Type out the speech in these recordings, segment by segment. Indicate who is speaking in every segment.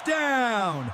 Speaker 1: Touchdown!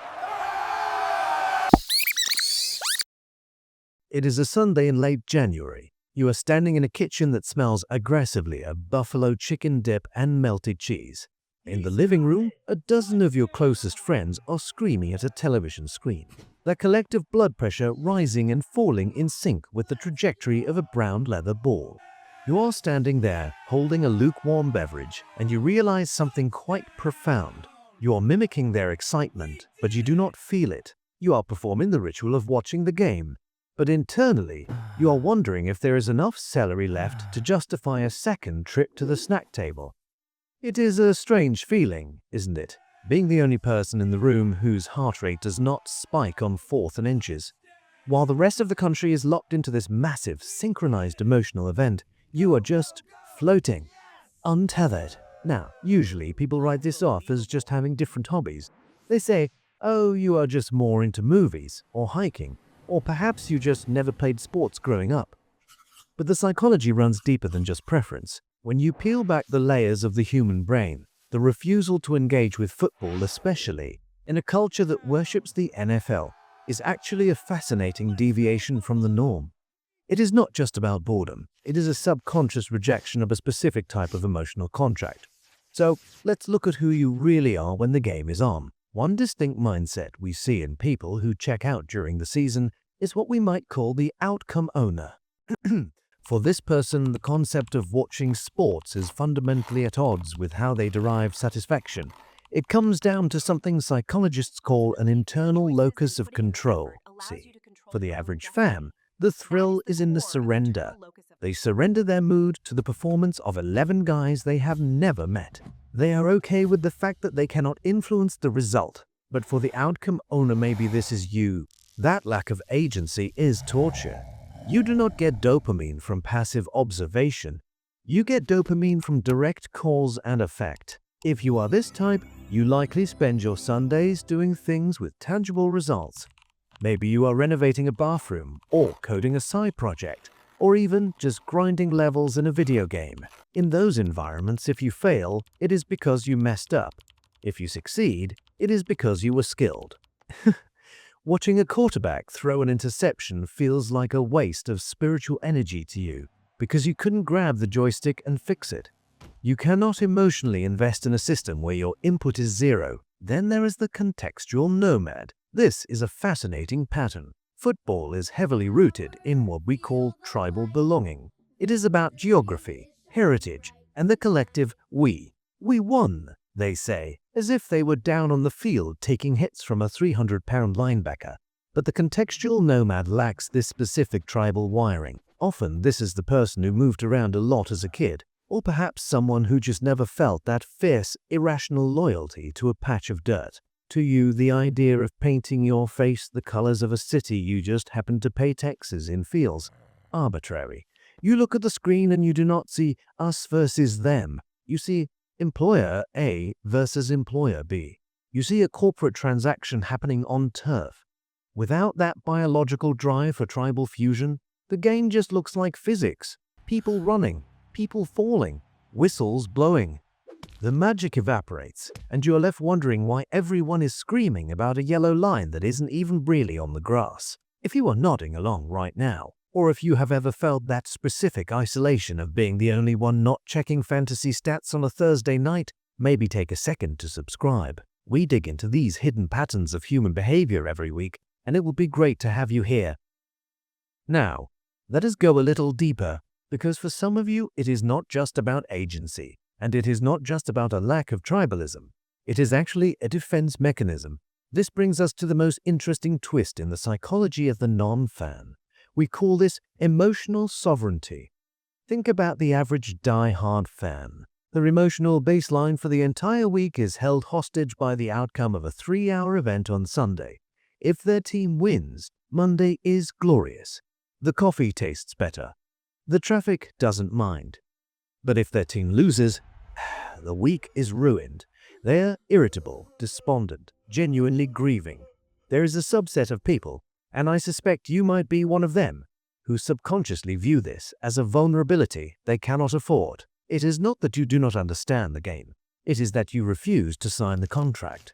Speaker 2: It is a Sunday in late January. You are standing in a kitchen that smells aggressively of buffalo chicken dip and melted cheese. In the living room, a dozen of your closest friends are screaming at a television screen, their collective blood pressure rising and falling in sync with the trajectory of a brown leather ball. You are standing there, holding a lukewarm beverage, and you realize something quite profound. You are mimicking their excitement, but you do not feel it. You are performing the ritual of watching the game. But internally, you are wondering if there is enough celery left to justify a second trip to the snack table. It is a strange feeling, isn't it? Being the only person in the room whose heart rate does not spike on fourth and inches. While the rest of the country is locked into this massive, synchronized emotional event, you are just floating, untethered. Now, usually people write this off as just having different hobbies. They say, oh, you are just more into movies or hiking. Or perhaps you just never played sports growing up. But the psychology runs deeper than just preference. When you peel back the layers of the human brain, the refusal to engage with football, especially in a culture that worships the NFL, is actually a fascinating deviation from the norm. It is not just about boredom. It is a subconscious rejection of a specific type of emotional contract. So let's look at who you really are when the game is on. One distinct mindset we see in people who check out during the season is what we might call the outcome owner. For this person, the concept of watching sports is fundamentally at odds with how they derive satisfaction. It comes down to something psychologists call an internal locus of control. See, for the average fan, the thrill is in the surrender. They surrender their mood to the performance of 11 guys they have never met. They are okay with the fact that they cannot influence the result. But for the outcome owner, maybe this is you. That lack of agency is torture. You do not get dopamine from passive observation. You get dopamine from direct cause and effect. If you are this type, you likely spend your Sundays doing things with tangible results. Maybe you are renovating a bathroom, or coding a side project, or even just grinding levels in a video game. In those environments, if you fail, it is because you messed up. If you succeed, it is because you were skilled. Watching a quarterback throw an interception feels like a waste of spiritual energy to you because you couldn't grab the joystick and fix it. You cannot emotionally invest in a system where your input is zero. Then there is the contextual nomad. This is a fascinating pattern. Football is heavily rooted in what we call tribal belonging. It is about geography, heritage, and the collective we. We won, they say, as if they were down on the field taking hits from a 300-pound linebacker. But the contextual nomad lacks this specific tribal wiring. Often this is the person who moved around a lot as a kid, or perhaps someone who just never felt that fierce, irrational loyalty to a patch of dirt. To you, the idea of painting your face the colors of a city you just happened to pay taxes in feels arbitrary. You look at the screen and you do not see us versus them. You see employer A versus employer B. You see a corporate transaction happening on turf. Without that biological drive for tribal fusion, the game just looks like physics. People running, people falling, whistles blowing. The magic evaporates, and you are left wondering why everyone is screaming about a yellow line that isn't even really on the grass. If you are nodding along right now, or if you have ever felt that specific isolation of being the only one not checking fantasy stats on a Thursday night, maybe take a second to subscribe. We dig into these hidden patterns of human behavior every week, and it will be great to have you here. Now, let us go a little deeper, because for some of you, it is not just about agency. And it is not just about a lack of tribalism. It is actually a defense mechanism. This brings us to the most interesting twist in the psychology of the non-fan. We call this emotional sovereignty. Think about the average die-hard fan. Their emotional baseline for the entire week is held hostage by the outcome of a 3-hour event on Sunday. If their team wins, Monday is glorious. The coffee tastes better. The traffic doesn't mind. But if their team loses, the week is ruined. They are irritable, despondent, genuinely grieving. There is a subset of people, and I suspect you might be one of them, who subconsciously view this as a vulnerability they cannot afford. It is not that you do not understand the game. It is that you refuse to sign the contract.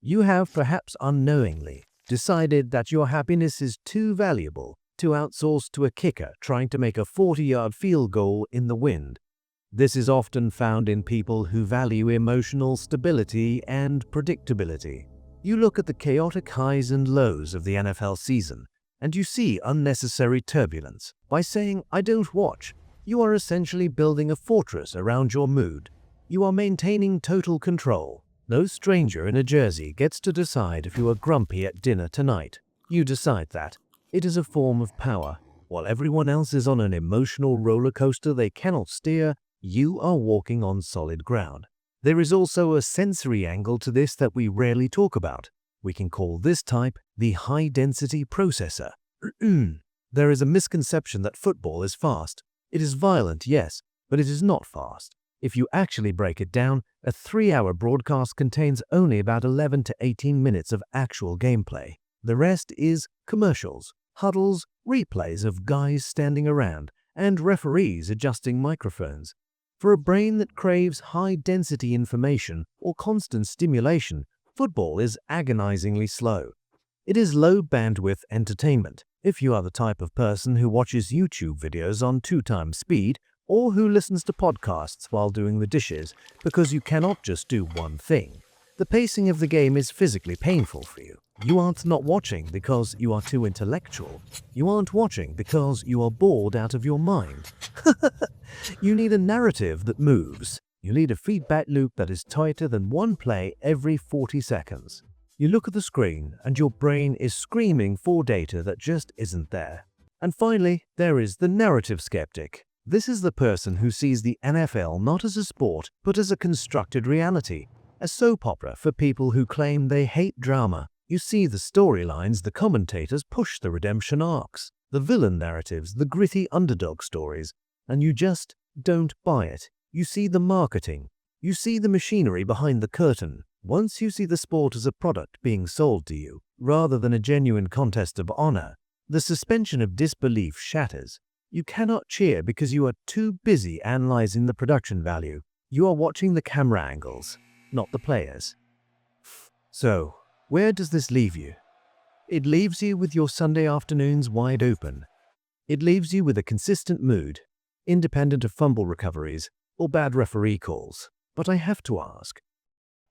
Speaker 2: You have, perhaps unknowingly, decided that your happiness is too valuable to outsource to a kicker trying to make a 40-yard field goal in the wind. This is often found in people who value emotional stability and predictability. You look at the chaotic highs and lows of the NFL season, and you see unnecessary turbulence. By saying, "I don't watch," you are essentially building a fortress around your mood. You are maintaining total control. No stranger in a jersey gets to decide if you are grumpy at dinner tonight. You decide that. It is a form of power. While everyone else is on an emotional roller coaster they cannot steer, you are walking on solid ground. There is also a sensory angle to this that we rarely talk about. We can call this type the high-density processor. There is a misconception that football is fast. It is violent, yes, but it is not fast. If you actually break it down, a 3-hour broadcast contains only about 11 to 18 minutes of actual gameplay. The rest is commercials, huddles, replays of guys standing around, and referees adjusting microphones. For a brain that craves high-density information or constant stimulation, football is agonizingly slow. It is low-bandwidth entertainment. If you are the type of person who watches YouTube videos on 2x speed, or who listens to podcasts while doing the dishes because you cannot just do one thing, the pacing of the game is physically painful for you. You aren't not watching because you are too intellectual. You aren't watching because you are bored out of your mind. You need a narrative that moves. You need a feedback loop that is tighter than one play every 40 seconds. You look at the screen and your brain is screaming for data that just isn't there. And finally, there is the narrative skeptic. This is the person who sees the NFL not as a sport, but as a constructed reality, a soap opera for people who claim they hate drama. You see the storylines, the commentators push the redemption arcs, the villain narratives, the gritty underdog stories, and you just don't buy it. You see the marketing. You see the machinery behind the curtain. Once you see the sport as a product being sold to you, rather than a genuine contest of honor, the suspension of disbelief shatters. You cannot cheer because you are too busy analyzing the production value. You are watching the camera angles, not the players. So, where does this leave you? It leaves you with your Sunday afternoons wide open. It leaves you with a consistent mood, independent of fumble recoveries or bad referee calls. But I have to ask,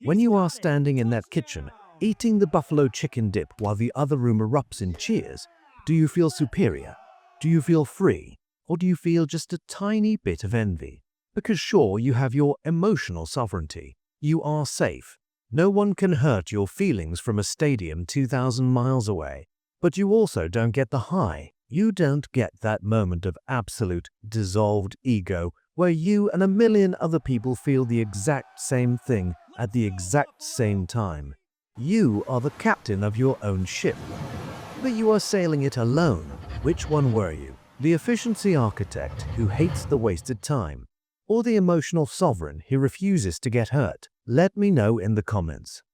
Speaker 2: when you are standing in that kitchen, eating the buffalo chicken dip while the other room erupts in cheers, do you feel superior? Do you feel free? Or do you feel just a tiny bit of envy? Because sure, you have your emotional sovereignty. You are safe. No one can hurt your feelings from a stadium 2,000 miles away. But you also don't get the high. You don't get that moment of absolute dissolved ego where you and a million other people feel the exact same thing at the exact same time. You are the captain of your own ship, but you are sailing it alone. Which one were you? The efficiency architect who hates the wasted time, or the emotional sovereign who refuses to get hurt? Let me know in the comments.